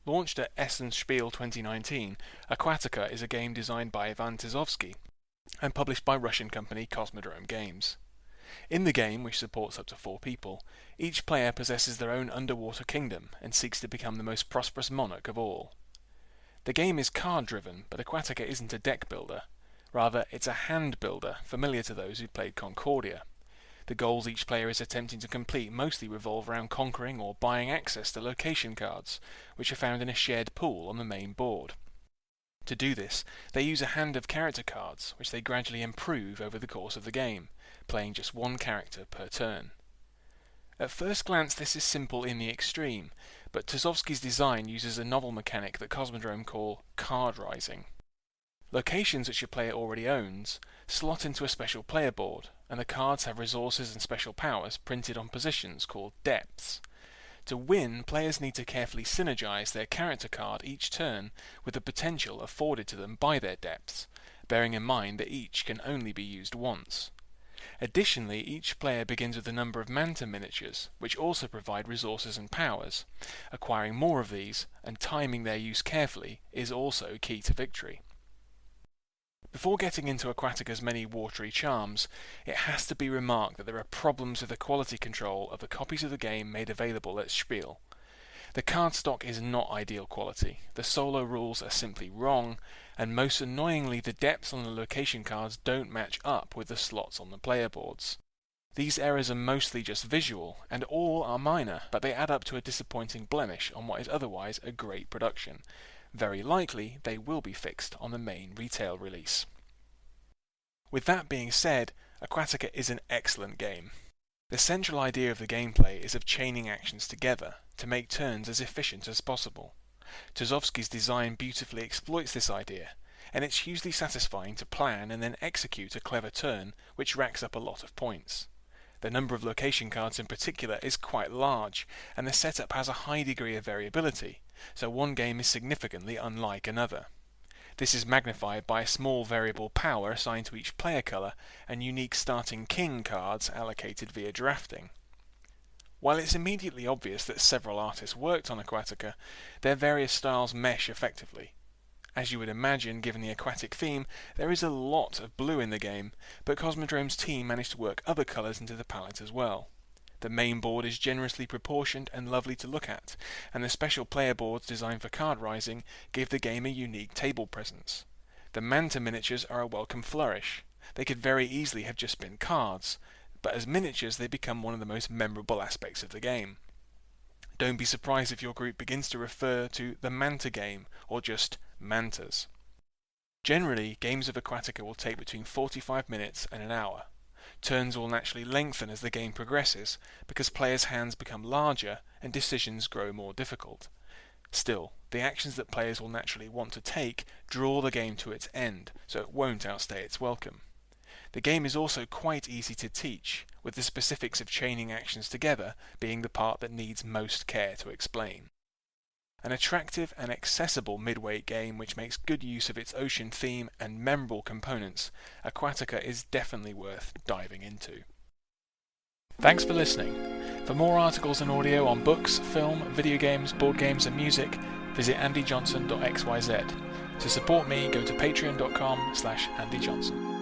Launched at Essen SPIEL 2019, Aquatica is a game designed by Ivan Tizovsky and published by Russian company Cosmodrome Games. In the game, which supports up to 4 people, each player possesses their own underwater kingdom and seeks to become the most prosperous monarch of all. The game is card-driven, but Aquatica isn't a deck builder. Rather, it's a hand builder, familiar to those who played Concordia. The goals each player is attempting to complete mostly revolve around conquering or buying access to location cards, which are found in a shared pool on the main board. To do this, they use a hand of character cards, which they gradually improve over the course of the game, playing just one character per turn. At first glance this is simple in the extreme, but Tuzovsky's design uses a novel mechanic that Cosmodrome call card rising. Locations which your player already owns slot into a special player board, and the cards have resources and special powers printed on positions called depths. To win, players need to carefully synergize their character card each turn with the potential afforded to them by their depths, bearing in mind that each can only be used once. Additionally, each player begins with a number of manta miniatures, which also provide resources and powers. Acquiring more of these, and timing their use carefully, is also key to victory. Before getting into Aquatica's many watery charms, it has to be remarked that there are problems with the quality control of the copies of the game made available at SPIEL. The cardstock is not ideal quality, the solo rules are simply wrong, and most annoyingly the depths on the location cards don't match up with the slots on the player boards. These errors are mostly just visual, and all are minor, but they add up to a disappointing blemish on what is otherwise a great production. Very likely they will be fixed on the main retail release. With that being said, Aquatica is an excellent game. The central idea of the gameplay is of chaining actions together to make turns as efficient as possible. Tuzovsky's design beautifully exploits this idea, and it's hugely satisfying to plan and then execute a clever turn which racks up a lot of points. The number of location cards in particular is quite large, and the setup has a high degree of variability, so one game is significantly unlike another. This is magnified by a small variable power assigned to each player colour and unique starting king cards allocated via drafting. While it's immediately obvious that several artists worked on Aquatica, their various styles mesh effectively. As you would imagine, given the aquatic theme, there is a lot of blue in the game, but Cosmodrome's team managed to work other colours into the palette as well. The main board is generously proportioned and lovely to look at, and the special player boards designed for card rising give the game a unique table presence. The manta miniatures are a welcome flourish. They could very easily have just been cards, but as miniatures they become one of the most memorable aspects of the game. Don't be surprised if your group begins to refer to the Manta game, or just Mantas. Generally, games of Aquatica will take between 45 minutes and an hour. Turns will naturally lengthen as the game progresses, because players' hands become larger and decisions grow more difficult. Still, the actions that players will naturally want to take draw the game to its end, so it won't outstay its welcome. The game is also quite easy to teach, with the specifics of chaining actions together being the part that needs most care to explain. An attractive and accessible mid-weight game which makes good use of its ocean theme and memorable components, Aquatica is definitely worth diving into. Thanks for listening. For more articles and audio on books, film, video games, board games and music, visit andyjohnson.xyz. To support me, go to patreon.com/andyjohnson.